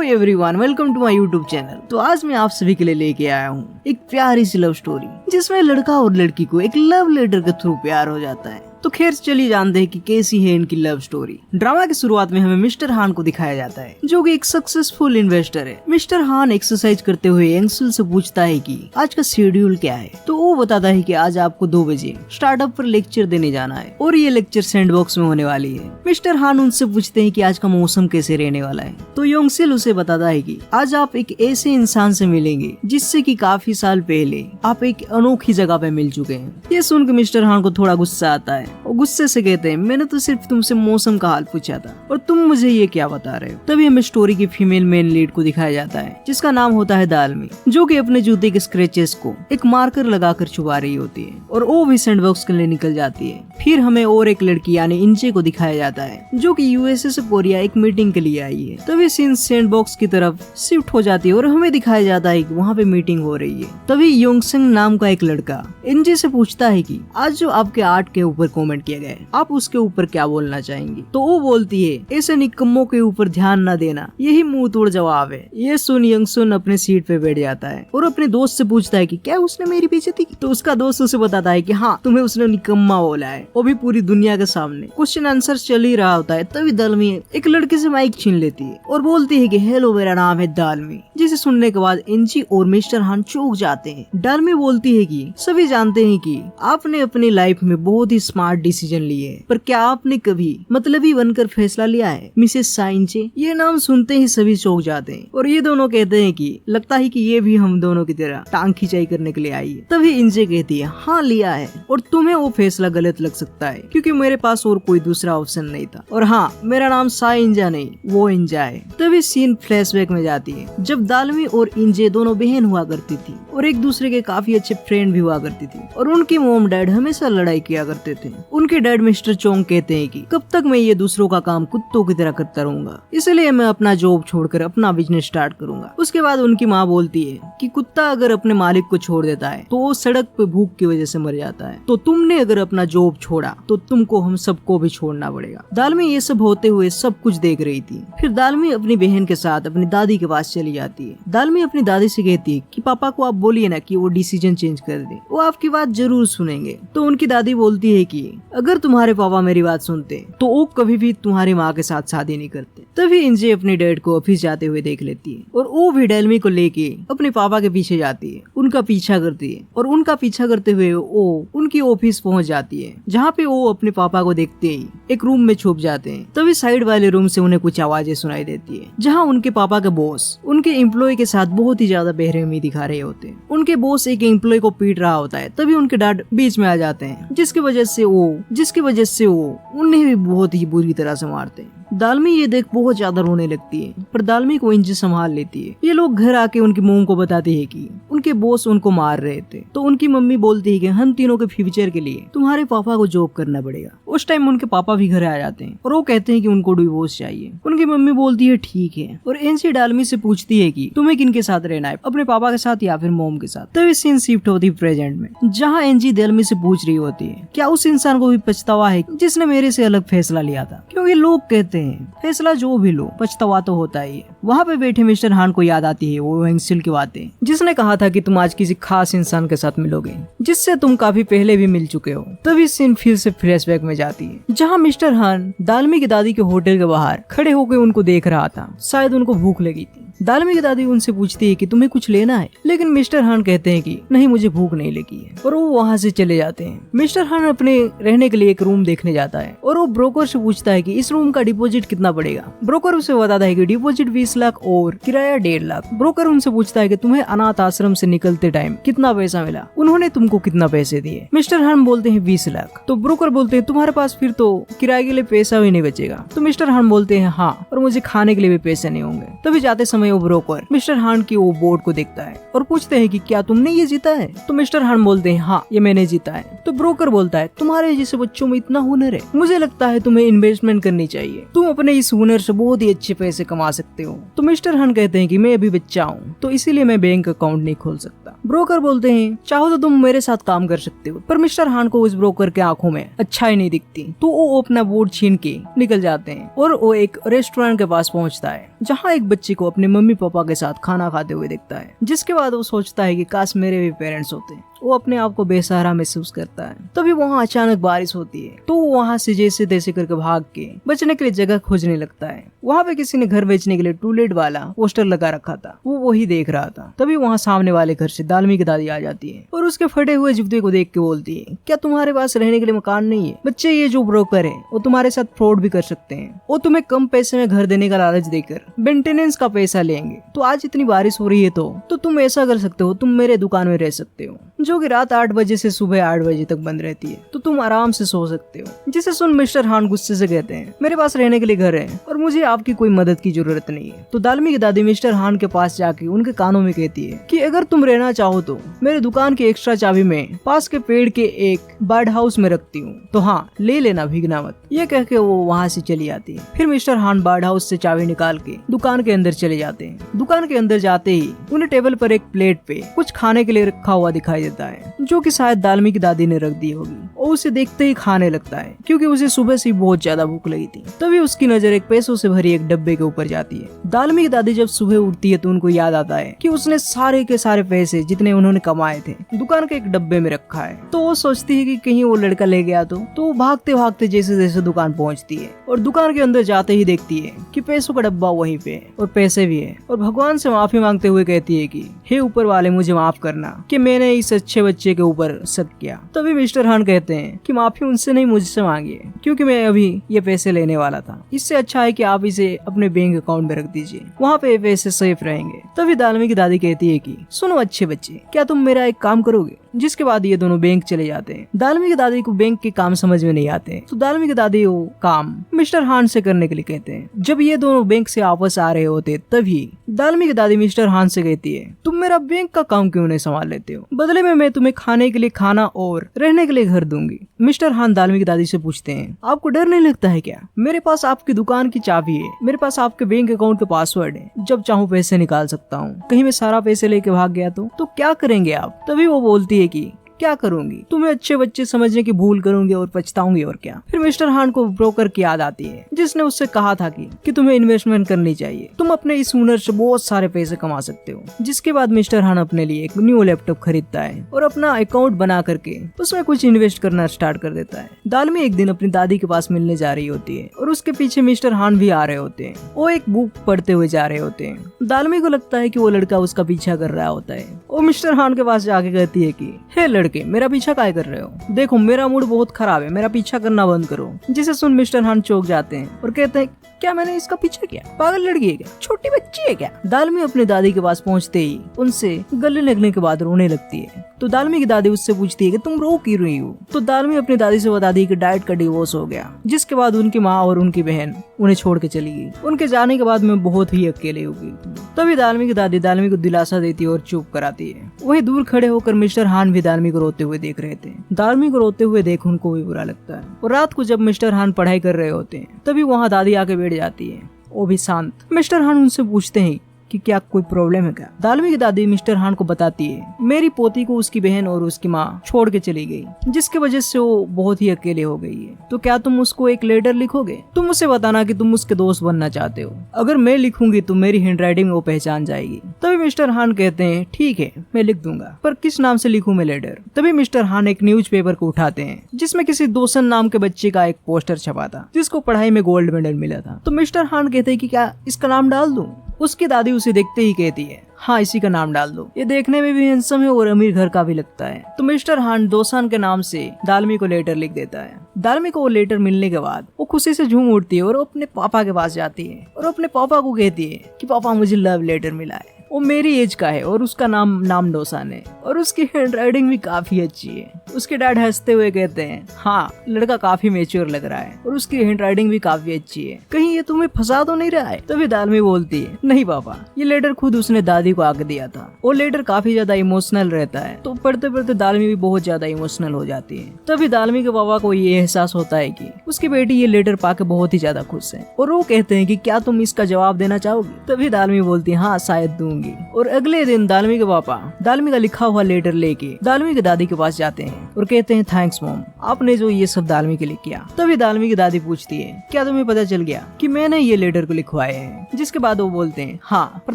Everyone, welcome to my YouTube channel. तो आज मैं आप सभी के लिए लेके आया हूँ एक प्यारी सी लव स्टोरी, जिसमें लड़का और लड़की को एक लव लेटर के थ्रू प्यार हो जाता है। तो खैर चलिए जानते हैं कि कैसी है इनकी लव स्टोरी। ड्रामा की शुरुआत में हमें मिस्टर हान को दिखाया जाता है, जो कि एक सक्सेसफुल इन्वेस्टर है। मिस्टर हान एक्सरसाइज करते हुए एंगसल से पूछता है कि आज का शेड्यूल क्या है। तो वो बताता है कि आज आपको 2 बजे स्टार्टअप पर लेक्चर देने जाना है और ये लेक्चर सैंडबॉक्स में होने वाली है। मिस्टर हान उनसे पूछते हैं कि आज का मौसम कैसे रहने वाला है। तो योंगसिल उसे बताता है कि आज आप एक ऐसे इंसान से मिलेंगे जिससे कि काफी साल पहले आप एक अनोखी जगह पे मिल चुके हैं। ये सुनकर मिस्टर हान को थोड़ा गुस्सा आता है और गुस्से से कहते हैं, मैंने तो सिर्फ तुमसे मौसम का हाल पूछा था और तुम मुझे ये क्या बता रहे हो। तभी हमें स्टोरी की फीमेल मेन लीड को दिखाया जाता है, जिसका नाम होता है दालमी, जो कि अपने जूते के स्क्रैचेस को एक मार्कर लगाकर छुपा रही होती है और वो भी सैंडबॉक्स के लिए निकल जाती है। फिर हमें और एक लड़की यानी इंजे को दिखाया जाता है, जो कि यूएसए से कोरिया एक मीटिंग के लिए आई है। तभी सीन सैंडबॉक्स की तरफ शिफ्ट हो जाती है और हमें दिखाया जाता है कि वहाँ पे मीटिंग हो रही है। तभी योंगसिंग नाम का एक लड़का इंजे से पूछता है कि आज जो आपके आर्ट के ऊपर कमेंट किया गया है, आप उसके ऊपर क्या बोलना चाहेंगी। तो वो बोलती है, ऐसे निकम्मों के ऊपर ध्यान न देना, यही मुंह तोड़ जवाब है। ये सुन योंगसुन अपने सीट पे बैठ जाता है और अपने दोस्त से पूछता है कि क्या उसने मेरी बेइज्जती की। तो उसका दोस्त उसे बताता है कि हाँ, तुम्हें उसने निकम्मा बोला है, वो भी पूरी दुनिया के सामने। क्वेश्चन आंसर चल ही रहा होता है, तभी दालमी एक लड़के से माइक छीन लेती है और बोलती है कि हेलो, मेरा नाम है दालमी। जिसे सुनने के बाद इंजी और मिस्टर हान चौंक जाते हैं। दालमी बोलती है कि सभी जानते हैं कि आपने अपनी लाइफ में बहुत ही स्मार्ट डिसीजन लिए है, पर क्या आपने कभी मतलबी बनकर फैसला लिया है मिसेस साइंचे। ये नाम सुनते ही सभी चौंक जाते हैं और ये दोनों कहते हैं कि लगता है कि ये भी हम दोनों की तरह टांग खिंचाई करने के लिए आई है। तभी इंजे कहती है, हाँ लिया है, और तुम्हें वो फैसला गलत लग सकता है क्योंकि मेरे पास और कोई दूसरा ऑप्शन नहीं था। और हाँ, मेरा नाम साइंजा नहीं, वो इंजा है। तभी सीन फ्लैशबैक में जाती है, जब दालमी और इंजे दोनों बहन हुआ करती थी और एक दूसरे के काफी अच्छे फ्रेंड भी हुआ करती थी और उनके मॉम डैड हमेशा लड़ाई किया करते थे। उनके डैड मिस्टर चोंग कहते हैं कि कब तक मैं ये दूसरों का काम कुत्तों की तरह करता रहूंगा, इसलिए मैं अपना जॉब छोड़कर अपना बिजनेस स्टार्ट करूंगा। उसके बाद उनकी माँ बोलती है कि कुत्ता अगर अपने मालिक को छोड़ देता है तो वो सड़क पे भूख की वजह से मर जाता है, तो तुमने अगर अपना जॉब छोड़ा तो तुमको हम सबको भी छोड़ना पड़ेगा। दालमी ये सब होते हुए सब कुछ देख रही थी। फिर दालमी अपनी बहन के साथ अपनी दादी के पास चली जाती है। दालमी अपनी दादी से कहती है कि पापा को आप बोलिए ना कि वो डिसीजन चेंज कर दे, वो आपकी बात जरूर सुनेंगे। तो उनकी दादी बोलती है कि अगर तुम्हारे पापा मेरी बात सुनते तो वो कभी भी तुम्हारी माँ के साथ शादी नहीं करते। तभी इंजे अपने डैड को ऑफिस जाते हुए देख लेती है और वो भी दालमी को लेके अपने पापा के पीछे जाती है, उनका पीछा करती है और उनका पीछा करते हुए वो उनकी ऑफिस पहुंच जाती है, जहाँ पे वो अपने पापा को देखते ही एक रूम में छुप जाते हैं। तभी साइड वाले रूम से उन्हें कुछ आवाजें सुनाई देती है, जहाँ उनके पापा के बॉस उनके एम्प्लॉय के साथ बहुत ही ज्यादा बेरहमी दिखा रहे होते हैं। उनके बॉस एक एम्प्लॉय को पीट रहा होता है। तभी उनके डैड बीच में आ जाते हैं, जिसकी वजह से वो उन्हें भी बहुत ही बुरी तरह से मारते हैं। दालमी ये देख बहुत ज्यादा रोने लगती है, पर दालमी को इंजे संभाल लेती है। ये लोग घर आके उनकी मॉम को बताते हैं कि उनके बॉस उनको मार रहे थे। तो उनकी मम्मी बोलती है कि हम तीनों के फ्यूचर के लिए तुम्हारे पापा को जॉब करना पड़ेगा। उस टाइम उनके पापा भी घर आ जाते हैं और वो कहते हैं कि उनको डिवोर्स चाहिए। उनकी मम्मी बोलती है ठीक है, और इंजे दालमी से पूछती है कि तुम्हें किन के साथ रहना है, अपने पापा के साथ या फिर मॉम के साथ। तभी सीन शिफ्ट होती है प्रेजेंट में, जहाँ एंजी दालमी से पूछ रही होती है, क्या उस इंसान को भी पछतावा है जिसने मेरे से अलग फैसला लिया था, क्योंकि लोग कहते हैं फैसला जो भी लो पछतावा तो होता ही है। वहाँ पे बैठे मिस्टर हान को याद आती है वो योंगसिल की बातें, जिसने कहा था कि तुम आज किसी खास इंसान के साथ मिलोगे जिससे तुम काफी पहले भी मिल चुके हो। तभी सीन फिर से फ्लैशबैक में जाती है, जहाँ मिस्टर हान दालमी की दादी के होटल के बाहर खड़े होकर उनको देख रहा था। शायद उनको भूख लगी थी। दालमी की दादी उनसे पूछती है कि तुम्हें कुछ लेना है, लेकिन मिस्टर हान कहते हैं कि नहीं, मुझे भूख नहीं लगी है, और वो वहाँ से चले जाते हैं। मिस्टर हान अपने रहने के लिए एक रूम देखने जाता है और वो ब्रोकर से पूछता है कि इस रूम का डिपॉजिट कितना पड़ेगा। ब्रोकर उसे बताता है कि डिपॉजिट 20 लाख और किराया 1.5 लाख। ब्रोकर उनसे पूछता है कि तुम्हें अनाथ आश्रम से निकलते टाइम कितना पैसा मिला, उन्होंने तुमको कितना पैसे दिए। मिस्टर हान बोलते हैं 20 लाख। तो ब्रोकर बोलते हैं तुम्हारे पास फिर तो किराए के लिए पैसा भी नहीं बचेगा। तो मिस्टर हान बोलते हैं हाँ, और मुझे खाने के लिए भी पैसे नहीं होंगे। तभी जाते समय वो ब्रोकर मिस्टर हान की वो बोर्ड को देखता है और पूछते हैं कि क्या तुमने ये जीता है। तो मिस्टर हान बोलते हैं हाँ, ये मैंने जीता है। तो ब्रोकर बोलता है तुम्हारे जैसे बच्चों में इतना हुनर है, मुझे लगता है तुम्हें इन्वेस्टमेंट करनी चाहिए, तुम अपने इस हुनर से बहुत ही अच्छे पैसे कमा सकते हो। तो मिस्टर हान कहते हैं कि मैं अभी बच्चा हूँ, तो इसीलिए मैं बैंक अकाउंट नहीं खोल सकता। ब्रोकर बोलते हैं चाहो तो तुम मेरे साथ काम कर सकते हो, पर मिस्टर हान को उस ब्रोकर के आंखों में अच्छाई नहीं दिखती, तो वो अपना बोर्ड छीन के निकल जाते हैं और वो एक रेस्टोरेंट के पास पहुंचता है जहाँ एक बच्चे को अपने मम्मी पापा के साथ खाना खाते हुए दिखता है। जिसके बाद वो सोचता है कि काश मेरे भी पेरेंट्स होते। वो अपने आप को बेसहारा महसूस करता है। तभी वहाँ अचानक बारिश होती है, तो वो वहाँ से जैसे तैसे करके भाग के बचने के लिए जगह खोजने लगता है। वहाँ पे किसी ने घर बेचने के लिए टूलेट वाला पोस्टर लगा रखा था, वो वही देख रहा था। तभी वहाँ सामने वाले घर से दालमी की दादी आ जाती है और उसके फटे हुए जूते को देख के बोलती है, क्या तुम्हारे पास रहने के लिए मकान नहीं है? बच्चे, ये जो ब्रोकर है वो तुम्हारे साथ फ्रॉड भी कर सकते हैं। वो तुम्हें कम पैसे में घर देने का लालच देकर मेंटेनेंस का पैसा लेंगे। तो आज इतनी बारिश हो रही है तो तुम ऐसा कर सकते हो, तुम मेरे दुकान में रह सकते हो, जो कि रात 8 बजे से सुबह 8 बजे तक बंद रहती है, तो तुम आराम से सो सकते हो। जिसे सुन मिस्टर हान गुस्से से कहते हैं, मेरे पास रहने के लिए घर है और मुझे आपकी कोई मदद की जरूरत नहीं है। तो दालमी की दादी मिस्टर हान के पास जाके उनके कानों में कहती है कि अगर तुम रहना चाहो तो मेरे दुकान की एक्स्ट्रा चाबी में पास के पेड़ के एक बर्ड हाउस में रखती हूँ, तो हाँ ले लेना, भीगना मत। ये कह के वो वहाँ से चली जाती है। फिर मिस्टर हान बर्ड हाउस से चाबी निकाल के दुकान के अंदर चले जाते हैं। दुकान के अंदर जाते ही उन्हें टेबल पर एक प्लेट पे कुछ खाने के लिए रखा हुआ दिखाई देता है, जो कि शायद दालमी की दादी ने रख दी होगी। और उसे देखते ही खाने लगता है, क्योंकि उसे सुबह से बहुत ज्यादा भूख लगी थी। तभी उसकी नजर एक पैसों से भरी एक डब्बे के ऊपर जाती है। दालमी की दादी जब सुबह उठती है तो उनको याद आता है कि उसने सारे के सारे पैसे जितने उन्होंने कमाए थे दुकान के एक डब्बे में रखा है। तो वो सोचती है कि कहीं वो लड़का ले गया तो वो भागते भागते जैसे जैसे दुकान पहुंचती है और दुकान के अंदर जाते ही देखती है कि पैसों का डब्बा वहीं पे है और पैसे भी है, और भगवान से माफी मांगते हुए कहती है कि हे ऊपर वाले, मुझे माफ करना कि मैंने इस अच्छे बच्चे के ऊपर शक किया। तभी मिस्टर हान कहते हैं कि माफी उनसे नहीं, मुझसे मांगिए, क्योंकि मैं अभी ये पैसे लेने वाला था। इससे अच्छा है कि आप इसे अपने बैंक अकाउंट में रख दीजिए, वहाँ पे पैसे सेफ रहेंगे। तभी दालमी की दादी कहती है कि सुनो अच्छे बच्चे, क्या तुम मेरा एक काम करोगे? जिसके बाद ये दोनों बैंक चले जाते हैं। दालमी की दादी को बैंक के काम समझ में नहीं आते, तो दालमी की दादी वो काम मिस्टर हान से करने के लिए कहते हैं। जब ये दोनों बैंक से वापस आ रहे होते तभी दालमी की दादी मिस्टर हान से कहती है, तुम मेरा बैंक का काम क्यों नहीं संभाल लेते हो? बदले में मैं तुम्हें खाने के लिए खाना और रहने के लिए घर दूंगी। मिस्टर हान दालमी की दादी से पूछते हैं, आपको डर नहीं लगता है क्या? मेरे पास आपकी दुकान की चाबी है, मेरे पास आपके बैंक अकाउंट के पासवर्ड है, जब चाहूँ पैसे निकाल सकता हूँ। कहीं मैं सारा पैसे लेके भाग गया तो क्या करेंगे आप? तभी वो बोलती है कि क्या करूंगी, तुम्हें अच्छे बच्चे समझने की भूल करूंगी और पछताऊंगी और क्या। फिर मिस्टर हान को ब्रोकर की याद आती है जिसने उससे कहा था कि तुम्हें इन्वेस्टमेंट करनी चाहिए, तुम अपने इस हुनर से बहुत सारे पैसे कमा सकते हो। जिसके बाद मिस्टर हान अपने लिए एक न्यू लैपटॉप खरीदता है और अपना अकाउंट बना करके उसमें कुछ इन्वेस्ट करना स्टार्ट कर देता है। दालमी एक दिन अपनी दादी के पास मिलने जा रही होती है और उसके पीछे मिस्टर हान भी आ रहे होते हैं। वो एक बुक पढ़ते हुए जा रहे होते हैं। दालमी को लगता है कि वो लड़का उसका पीछा कर रहा होता है। वो मिस्टर हान के पास जाके कहती है कि हे लड़के, मेरा पीछा काय कर रहे हो? देखो मेरा मूड बहुत खराब है, मेरा पीछा करना बंद करो। जिसे सुन मिस्टर हान चौंक जाते हैं और कहते हैं, क्या मैंने इसका पीछा किया? पागल लड़की है क्या? छोटी बच्ची है क्या? दालमी अपनी दादी के पास पहुंचते ही उनसे गले लगने के बाद रोने लगती है। तो दालमी की दादी उससे पूछती है कि तुम रो क्यों रही हो? तो दालमी अपनी दादी से बताती है कि डाइट का डिवोर्स हो गया, जिसके बाद उनकी माँ और उनकी बहन उन्हें छोड़ के चली गई। उनके जाने के बाद मैं बहुत ही अकेले हो गई। तभी दालमी की दादी दालमी को दिलासा देती है और चुप कराती है। वहीं दूर खड़े होकर मिस्टर हान भी दालमी को रोते हुए देख रहे थे। दालमी को रोते हुए देख उनको भी बुरा लगता है। और रात को जब मिस्टर हान पढ़ाई कर रहे होते हैं तभी वहाँ दादी आके बैठ जाती है, वो भी शांत। मिस्टर हान उनसे पूछते हैं कि क्या कोई प्रॉब्लम है क्या? दालमी की दादी मिस्टर हान को बताती है, मेरी पोती को उसकी बहन और उसकी माँ छोड़ के चली गई, जिसकी वजह से वो बहुत ही अकेले हो गई है। तो क्या तुम उसको एक लेटर लिखोगे? तुम उसे बताना कि तुम उसके दोस्त बनना चाहते हो। अगर मैं लिखूंगी तो मेरी हैंडराइटिंग वो पहचान जाएगी। तभी मिस्टर हान कहते हैं, ठीक है मैं लिख दूंगा, पर किस नाम से लिखूं मैं लेटर? तभी मिस्टर हान एक न्यूज़पेपर को उठाते हैं जिसमें किसी दोसन नाम के बच्चे का एक पोस्टर छपा था, जिसको पढ़ाई में गोल्ड मेडल मिला था। तो मिस्टर हान कहते हैं कि क्या इसका नाम डाल दूं? उसकी दादी उसे देखते ही कहती है, हाँ इसी का नाम डाल दो, ये देखने में भी हैंडसम है और अमीर घर का भी लगता है। तो मिस्टर हान दोसान के नाम से दालमी को लेटर लिख देता है। दालमी को वो लेटर मिलने के बाद वो खुशी से झूम उठती है और अपने पापा के पास जाती है और अपने पापा को कहती है कि पापा मुझे लव लेटर मिला है, वो मेरी एज का है और उसका नाम डोसान है और उसकी हैंडराइटिंग भी काफी अच्छी है। उसके डैड हंसते हुए कहते हैं, हाँ लड़का काफी मेच्योर लग रहा है और उसकी हैंड राइटिंग भी काफी अच्छी है, कहीं ये तुम्हें फंसा तो नहीं रहा है। तभी दालमी बोलती है, नहीं पापा, ये लेटर खुद उसने दादी को आके दिया था। और लेटर काफी ज्यादा इमोशनल रहता है, तो पढ़ते पढ़ते दालमी भी बहुत ज्यादा इमोशनल हो जाती है। तभी दालमी के पापा को ये एहसास होता है कि उसकी बेटी ये लेटर पाके बहुत ही ज्यादा खुश है और वो कहते हैं कि क्या तुम इसका जवाब देना चाहोगी। तभी दालमी बोलती है, हाँ शायद दूंगी। और अगले दिन दालमी के पापा दालमी का लिखा हुआ लेटर लेके दालमी की दादी के पास जाते हैं और कहते हैं, थैंक्स मॉम, आपने जो ये सब दालमी के लिए किया। तभी दालमी की दादी पूछती है, क्या तुम्हें पता चल गया कि मैंने ये लेटर को लिखवाए हैं। जिसके बाद वो बोलते हैं, हाँ, पर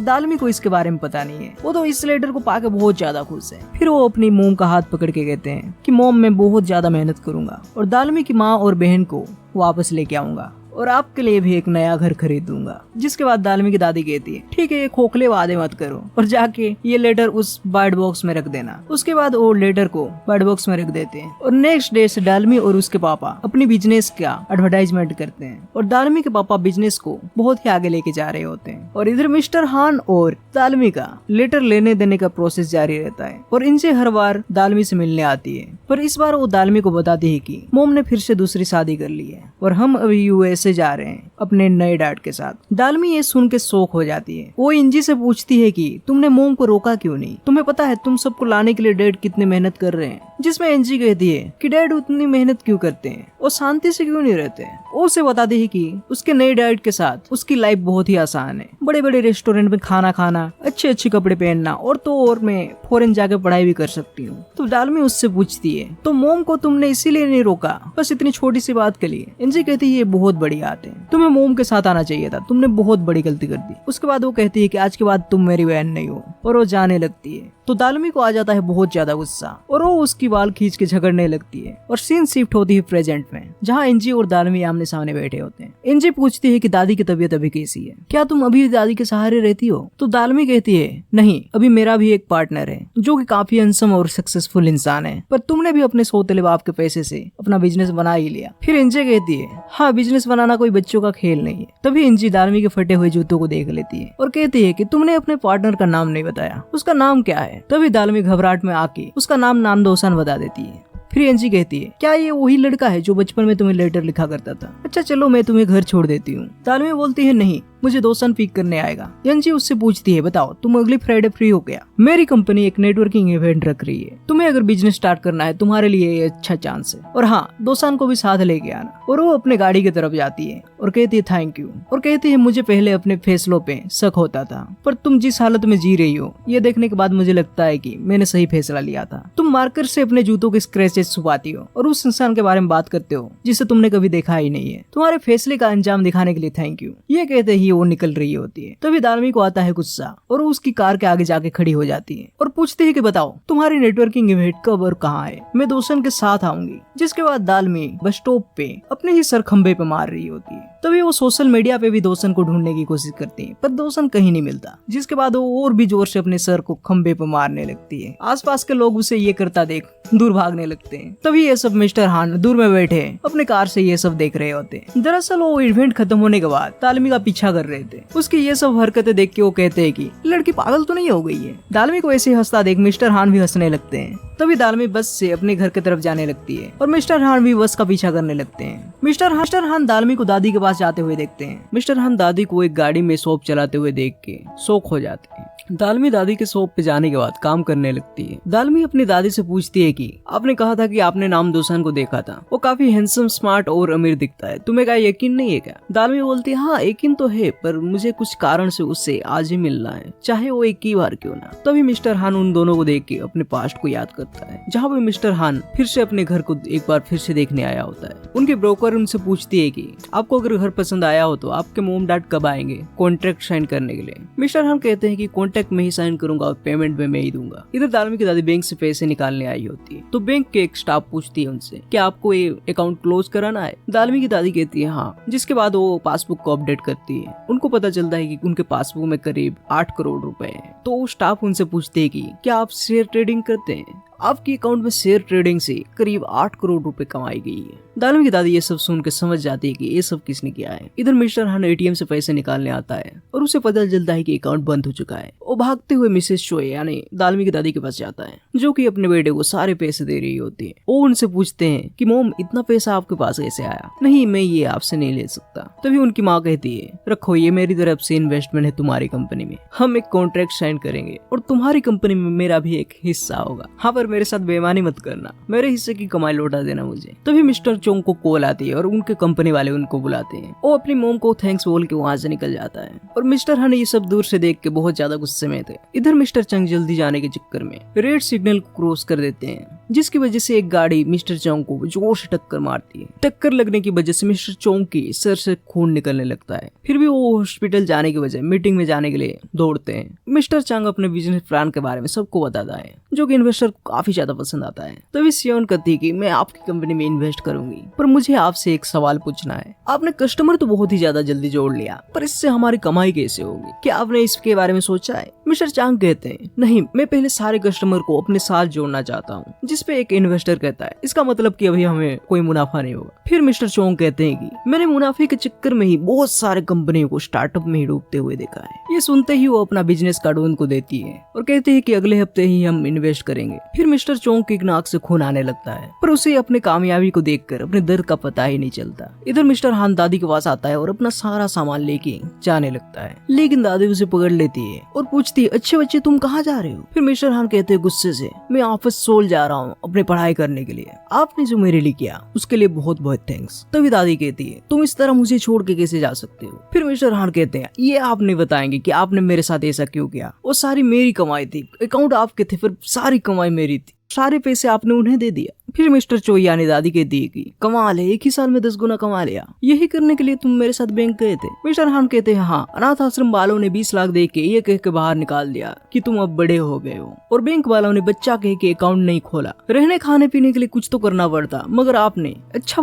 दालमी को इसके बारे में पता नहीं है, वो तो इस लेटर को पाके बहुत ज्यादा खुश है। फिर वो अपनी मोम का हाथ पकड़ के कहते हैं कि मोम, मैं बहुत ज्यादा मेहनत करूंगा और दालमी की माँ और बहन को वापस लेके आऊंगा और आपके लिए भी एक नया घर खरीद दूंगा। जिसके बाद दालमी की दादी कहती है, ठीक है, ये खोखले वादे मत करो और जाके ये लेटर उस बर्ड बॉक्स में रख देना। उसके बाद वो लेटर को बर्ड बॉक्स में रख देते हैं और नेक्स्ट डे से दालमी और उसके पापा अपनी बिजनेस का एडवर्टाइजमेंट करते हैं और दालमी के पापा बिजनेस को बहुत ही आगे लेके जा रहे होते हैं। और इधर मिस्टर हान और दालमी का लेटर लेने देने का प्रोसेस जारी रहता है और इनसे हर बार दालमी से मिलने आती है। पर इस बार वो दालमी को बताती है कि मोम ने फिर से दूसरी शादी कर ली है और हम अभी यूएसए जा रहे हैं अपने नए डैड के साथ। दालमी ये सुन के शॉक हो जाती है। वो इंजी से पूछती है कि तुमने मोम को रोका क्यों नहीं, तुम्हें पता है तुम सबको लाने के लिए डैड कितने मेहनत कर रहे हैं। जिसमें इंजी कहती है कि डैड उतनी मेहनत क्यों करते हैं और शांति से क्यों नहीं रहते हैं। वो उसे बताती है कि उसके नए डैड के साथ उसकी लाइफ बहुत ही आसान है, बड़े बड़े रेस्टोरेंट में खाना खाना, अच्छे अच्छे कपड़े पहनना और तो और मैं फॉरेन जाके पढ़ाई भी कर सकती हूँ। तो दालमी उससे पूछती है, तो मोम को तुमने इसीलिए नहीं रोका बस इतनी छोटी सी बात के लिए। इंजी कहती है, ये बहुत बड़ी बात है, तुम्हें मोम के साथ आना चाहिए था, तुमने बहुत बड़ी गलती कर दी। उसके बाद वो कहती है कि आज के बाद तुम मेरी बहन नहीं हो और वो जाने लगती है। तो दालमी को आ जाता है बहुत ज्यादा गुस्सा और वो उसकी बाल खींच के झगड़ने लगती है और सीन शिफ्ट होती है प्रेजेंट में, जहाँ इंजी और दालमी आमने सामने बैठे होते हैं। इंजी पूछती है कि दादी की तबीयत अभी कैसी है, क्या तुम अभी दादी के सहारे रहती हो। तो दालमी कहती है, नहीं, अभी मेरा भी एक पार्टनर है जो कि काफी हैंडसम और सक्सेसफुल इंसान है, पर तुमने भी अपने सौतेले बाप के पैसे से अपना बिजनेस बना ही लिया। फिर इंजी कहती है, हाँ, बिजनेस बनाना कोई बच्चों का खेल नहीं है। तभी इंजी दालमी के फटे हुए जूतों को देख लेती है और कहती है कि तुमने अपने पार्टनर का नाम नहीं बताया, उसका नाम क्या है। तभी दालमी घबराहट में आके उसका नाम नामदोसान बता देती है। फिर एंजी कहती है, क्या ये वही लड़का है जो बचपन में तुम्हें लेटर लिखा करता था। अच्छा चलो मैं तुम्हें घर छोड़ देती हूँ। दालमी बोलती है, नहीं, मुझे दोसान पिक करने आएगा। एंजी उससे पूछती है, बताओ तुम अगली फ्राइडे फ्री हो गया, मेरी कंपनी एक नेटवर्किंग इवेंट रख रही है, तुम्हें अगर बिजनेस स्टार्ट करना है तुम्हारे लिए ये अच्छा चांस है, और हाँ, दोसान को भी साथ लेके आना। और वो अपने गाड़ी की तरफ जाती है और कहती है थैंक यू, और कहती है मुझे पहले अपने फैसलों पे शक होता था, पर तुम जिस हालत में जी रही हो ये देखने के बाद मुझे लगता है कि मैंने सही फैसला लिया था। तुम मार्कर से अपने जूतों के स्क्रैचेस छुपाती हो और उस इंसान के बारे में बात करते हो जिसे तुमने कभी देखा ही नहीं है। तुम्हारे फैसले का अंजाम दिखाने के लिए थैंक यू। ये कहते ही वो निकल रही होती है। तभी दालमी को आता है गुस्सा और वो उसकी कार के आगे जाके खड़ी हो जाती है और पूछती है कि बताओ तुम्हारी नेटवर्किंग इवेंट कब और कहाँ है, मैं दोसन के साथ आऊंगी। जिसके बाद दालमी बस स्टॉप पे अपने ही सर खंबे पे मार रही होती है। तभी वो सोशल मीडिया पे भी दोसन को ढूंढने की कोशिश करती है, पर दोसन कहीं नहीं मिलता। जिसके बाद वो और भी जोर से अपने सर को खंबे पे मारने लगती है। आसपास के लोग उसे ये करता देख दूर भागने लगते हैं। तभी ये सब मिस्टर हान दूर में बैठे अपने कार से ये सब देख रहे होते हैं। दरअसल वो इवेंट खत्म होने के बाद दालमी का पीछा कर रहे थे। उसकी ये सब हरकतें देख के वो कहते हैं कि लड़की पागल तो नहीं हो गई है। दालमी को ऐसे हंसता देख मिस्टर हान भी हंसने लगते हैं। तभी दालमी बस से अपने घर की तरफ जाने लगती है और मिस्टर हान भी बस का पीछा करने लगते हैं। मिस्टर हान दालमी को दादी के पास जाते हुए देखते हैं। मिस्टर हान दादी को एक गाड़ी में शॉप चलाते हुए देख के शौक हो जाते हैं। दालमी दादी के शॉप पे जाने के बाद काम करने लगती है। दालमी अपनी दादी से पूछती है कि आपने कहा था कि आपने नाम दोसान को देखा था, वो काफी हैंडसम, स्मार्ट और अमीर दिखता है, तुम्हें क्या यकीन नहीं है क्या। दालमी बोलती है हाँ यकीन तो है, पर मुझे कुछ कारण से उससे आज ही मिलना है, चाहे वो एक ही बार क्यों ना। तभी मिस्टर हान उन दोनों को देख के अपने पास्ट को याद करता है, जहाँ पे मिस्टर हान फिर से अपने घर को एक बार फिर से देखने आया होता है। उनके ब्रोकर उनसे पूछती है कि आपको अगर घर पसंद आया हो तो आपके मोम डैड कब आएंगे कॉन्ट्रैक्ट साइन करने के लिए। मिस्टर हान कहते हैं कि कॉन्ट्रैक्ट में ही साइन करूंगा और पेमेंट में मैं ही दूंगा। इधर दालमी की दादी बैंक से पैसे निकालने आई होती है, तो बैंक के एक स्टाफ पूछती है उनसे कि आपको ये अकाउंट क्लोज कराना है। दालमी की दादी कहती है हाँ। जिसके बाद वो पासबुक को अपडेट करती है। उनको पता चलता है कि उनके पासबुक में करीब 8 करोड़ रुपए है। तो स्टाफ उनसे पूछते हैं कि क्या आप शेयर ट्रेडिंग करते हैं? आपके अकाउंट में शेयर ट्रेडिंग से करीब 8 करोड़ रुपए कमाई गई है। दालमी की दादी ये सब सुन के समझ जाती है कि ये सब किसने किया है। इधर मिस्टर हान एटीएम से पैसे निकालने आता है और उसे पता चलता है कि अकाउंट बंद हो चुका है। वो भागते हुए मिसेस चोय यानी दालमी की दादी के पास जाता है, जो कि अपने बेटे को सारे पैसे दे रही होती है। वो उनसे पूछते हैं कि मोम, इतना पैसा आपके पास कैसे आया? नहीं, मैं ये आपसे नहीं ले सकता। तभी उनकी माँ कहती है, रखो, ये मेरी तरफ से इन्वेस्टमेंट है तुम्हारी कंपनी में। हम एक कॉन्ट्रैक्ट साइन करेंगे और तुम्हारी कंपनी में मेरा भी एक हिस्सा होगा। हाँ, पर मेरे साथ बेईमानी मत करना, मेरे हिस्से की कमाई लौटा देना मुझे। तभी मिस्टर चोंग को कॉल आती है और उनके कंपनी वाले उनको बुलाते हैं। वो अपनी मोम को थैंक्स बोल के वहाँ से निकल जाता है और मिस्टर हन ये सब दूर से देख के बहुत ज्यादा गुस्से में थे। इधर मिस्टर चंग जल्दी जाने के चक्कर में रेड सिग्नल को क्रॉस कर देते हैं, जिसकी वजह से एक गाड़ी मिस्टर चोंग को जोर से टक्कर मारती है। टक्कर लगने की वजह से मिस्टर चोंग की सर से खून निकलने लगता है। फिर भी वो हॉस्पिटल जाने की बजाय मीटिंग में जाने के लिए दौड़ते हैं। मिस्टर चंग अपने बिजनेस प्लान के बारे में सबको बताता है, जो कि इन्वेस्टर को काफी ज्यादा पसंद आता है। तभी सियोन कहती है कि मैं आपकी कंपनी में इन्वेस्ट करूंगी, पर मुझे आपसे एक सवाल पूछना है। आपने कस्टमर तो बहुत ही ज्यादा जल्दी जोड़ लिया, पर इससे हमारी कमाई कैसे होगी? क्या आपने इसके बारे में सोचा है? मिस्टर चांग कहते हैं, नहीं, मैं पहले सारे कस्टमर को अपने साथ जोड़ना चाहता हूँ। जिसपे एक इन्वेस्टर कहता है, इसका मतलब कि अभी हमें कोई मुनाफा नहीं होगा। फिर मिस्टर चोंग कहते हैं कि मैंने मुनाफे के चक्कर में ही बहुत सारे कंपनियों को स्टार्टअप में ही डूबते हुए देखा है। ये सुनते ही वो अपना बिजनेस कार्ड उनको देती है और कहते हैं कि अगले हफ्ते ही हम इन्वेस्ट करेंगे। फिर मिस्टर चोंग की नाक से खून आने लगता है, पर उसे अपने कामयाबी को देखकर अपने दर्द का पता ही नहीं चलता। इधर मिस्टर हान दादी के पास आता है और अपना सारा सामान लेके जाने लगता है, लेकिन दादी उसे पकड़ लेती है और पूछती है, अच्छे बच्चे तुम कहाँ जा रहे हो? फिर मिस्टर हान कहते हैं गुस्से से, मैं ऑफिस सोल जा रहा हूँ अपनी पढ़ाई करने के लिए। आपने जो मेरे लिए किया उसके लिए बहुत बहुत थैंक्स। तभी दादी कहती है, तुम इस तरह मुझे छोड़ के कैसे जा सकते हो? फिर मिस्टर हान कहते हैं, ये आप नहीं बताएंगे कि आपने मेरे साथ ऐसा क्यों किया? वो सारी मेरी कमाई थी, अकाउंट आपके थे, फिर सारी कमाई मेरी थी, सारे पैसे आपने उन्हें दे दिया। फिर मिस्टर चोई यानी दादी कहती है कि कमाल है, एक ही साल में 10 गुना कमा लिया, यही करने के लिए तुम मेरे साथ बैंक गए थे? मिस्टर हान कहते हैं, हाँ, अनाथ आश्रम वालों ने 20 लाख दे के ये कह के बाहर निकाल दिया कि तुम अब बड़े हो गए हो, और बैंक वालों ने बच्चा कह के अकाउंट नहीं खोला। रहने खाने पीने के लिए कुछ तो करना पड़ता, मगर आपने अच्छा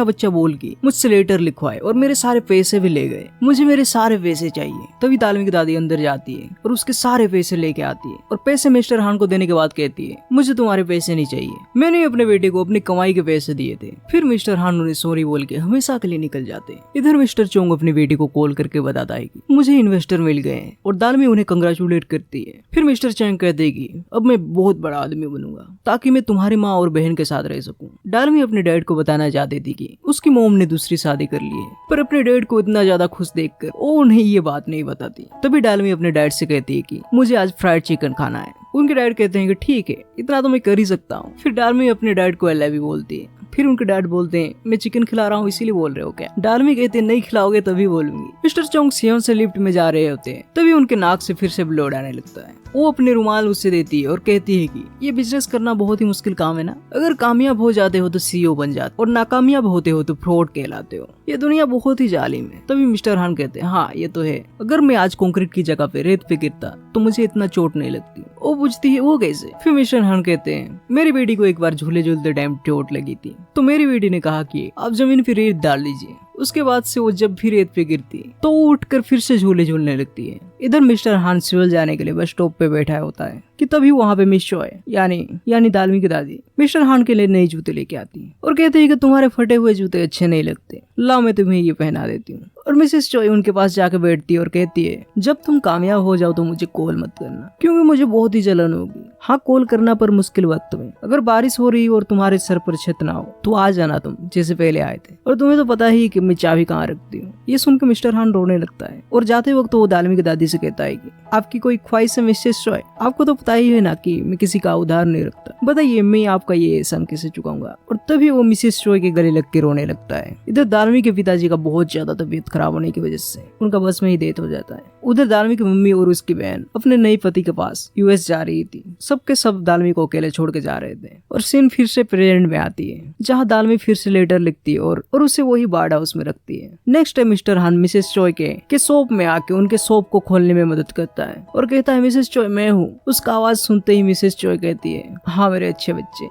बच्चा बोल के मुझसे लेटर लिखवाए और मेरे सारे पैसे भी ले गए। मुझे मेरे सारे पैसे चाहिए। तभी दालमी की दादी अंदर जाती है और उसके सारे पैसे लेके आती है और पैसे मिस्टर हान को देने के बाद कहती है, मुझे तुम्हारे पैसे नहीं चाहिए, मैंने अपने बेटे को अपनी कमाई के पैसे दिए थे। फिर मिस्टर हान उन्हें सॉरी बोल के हमेशा के लिए निकल जाते हैं। इधर मिस्टर चोंग अपनी बेटी को कॉल करके बताता है कि मुझे इन्वेस्टर मिल गए हैं और दालमी उन्हें कंग्रेचुलेट करती है। फिर मिस्टर चोंग कहते हैं कि अब मैं बहुत बड़ा आदमी बनूंगा ताकि मैं तुम्हारी माँ और बहन के साथ रह सकूं। दालमी अपने डैड को बताना चाहती थी कि उसकी मोम ने दूसरी शादी कर ली है, पर अपने डैड को इतना ज्यादा खुश देखकर वो उन्हें ये बात नहीं बताती। तभी दालमी अपने डैड से कहती है कि मुझे आज फ्राइड चिकन खाना है। उनके डैड कहते हैं कि ठीक है, इतना तो मैं कर ही सकता हूँ। फिर दालमी अपने डैड को आई लव यू बोलती है। फिर उनके डैड बोलते हैं, मैं चिकन खिला रहा हूँ इसीलिए बोल रहे हो क्या? दालमी कहते हैं, नहीं खिलाओगे तभी बोलूंगी। मिस्टर चोंग सियोन से लिफ्ट में जा रहे होते हैं, तभी उनके नाक से फिर से ब्लड आने लगता है। वो अपने रुमाल उससे देती है और कहती है कि ये बिजनेस करना बहुत ही मुश्किल काम है ना, अगर कामयाब हो जाते हो तो सीईओ बन जाते और नाकामयाब होते हो तो फ्रॉड कहलाते हो। ये दुनिया बहुत ही जालिम है। तभी मिस्टर हान कहते हैं, हाँ ये तो है, अगर मैं आज कंक्रीट की जगह पे रेत पे गिरता तो मुझे इतना चोट नहीं लगती। वो पूछती है, वो कैसे? फिर मिस्टर हान कहते हैं, मेरी बेटी को एक बार झूले झूलते टाइम चोट लगी थी, तो मेरी बेटी ने कहा कि आप जमीन पे रेत डाल लीजिए। उसके बाद से वो जब भी रेत पे गिरती तो वो उठकर फिर से झूले झूलने लगती है। इधर मिस्टर हान सियोल जाने के लिए बस स्टॉप पे बैठा होता है कि तभी वहाँ पे मिस चोय यानी दालमी की दादी मिस्टर हान के लिए नए जूते लेके आती है और कहती है कि तुम्हारे फटे हुए जूते अच्छे नहीं लगते, लाओ मैं तुम्हें ये पहना देती हूँ। और मिसेस चोय उनके पास जाके बैठती है और कहती है, जब तुम कामयाब हो जाओ तो मुझे कॉल मत करना, क्योंकि मुझे बहुत ही जलन होगी। हाँ, कॉल करना पर मुश्किल वक्त में, अगर बारिश हो रही और तुम्हारे सर पर छत ना हो तो आ जाना तुम जैसे पहले आए थे, और तुम्हें तो पता ही कि मैं चाबी कहाँ रखती हूँ। ये सुनकर मिस्टर हान रोने लगता है और जाते वक्त वो दालमी की दादी से कहता है कि आपकी कोई ख्वाहिश है मिसेस चोय? आपको तो पता ही है ना कि मैं किसी का उधार नहीं रखता, बताइए मैं आपका ये एहसान कैसे चुकाऊंगा? और तभी वो मिसेस चोय के गले लग के रोने लगता है। इधर दालमी के पिताजी का बहुत ज्यादा तबीयत खराब होने की वजह से उनका बस में ही डेथ हो जाता है। उधर दालमी की मम्मी और उसकी बहन अपने नए पति के पास यूएस जा रही थी। सबके सब दालमी को अकेले छोड़ के जा रहे थे और सीन फिर से प्रेजेंट में आती है, जहाँ दालमी फिर से लेटर लिखती है और उसे वही बार्ड हाउस में रखती है। नेक्स्ट टाइम मिस्टर हान मिसेस चोय के शॉप में आके उनके शॉप को खोलने में मदद करता है और कहता है, मिसेस चोय मैं हूँ। उसका आवाज सुनते ही मिसेस चोय कहती है, हाँ मेरे अच्छे बच्चे,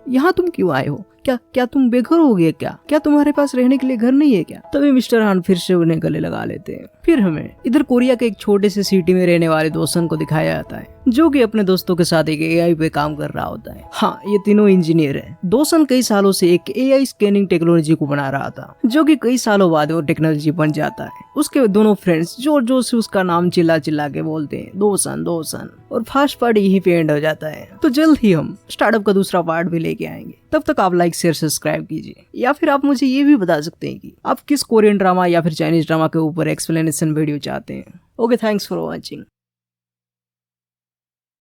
यहाँ तुम क्यों आए हो? क्या तुम बेघर हो गए क्या तुम्हारे पास रहने के लिए घर नहीं है क्या? तभी मिस्टर हान फिर से उन्हें गले लगा लेते हैं। फिर हमें इधर कोरिया के एक छोटे से सिटी में रहने वाले दोसन को दिखाया जाता है, जो कि अपने दोस्तों के साथ एक एआई पे काम कर रहा होता है। हाँ, ये तीनों इंजीनियर हैं। दोसन कई सालों से एक एआई स्कैनिंग टेक्नोलॉजी को बना रहा था, जो कि कई सालों बाद वो टेक्नोलॉजी बन जाता है। उसके दोनों फ्रेंड्स जोर जोर से उसका नाम चिल्ला चिल्ला के बोलते हैं, दोसन दोसन, और फर्स्ट पार्ट यहीं पे एंड हो जाता है। तो जल्द ही हम स्टार्टअप का दूसरा पार्ट भी लेके आएंगे। तब तक आप लाइक शेयर सब्सक्राइब कीजिए, या फिर आप मुझे ये भी बता सकते हैं कि आप किस कोरियन ड्रामा या फिर चाइनीज ड्रामा के ऊपर एक्सप्लेनेशन वीडियो चाहते हैं। Okay, thanks for watching.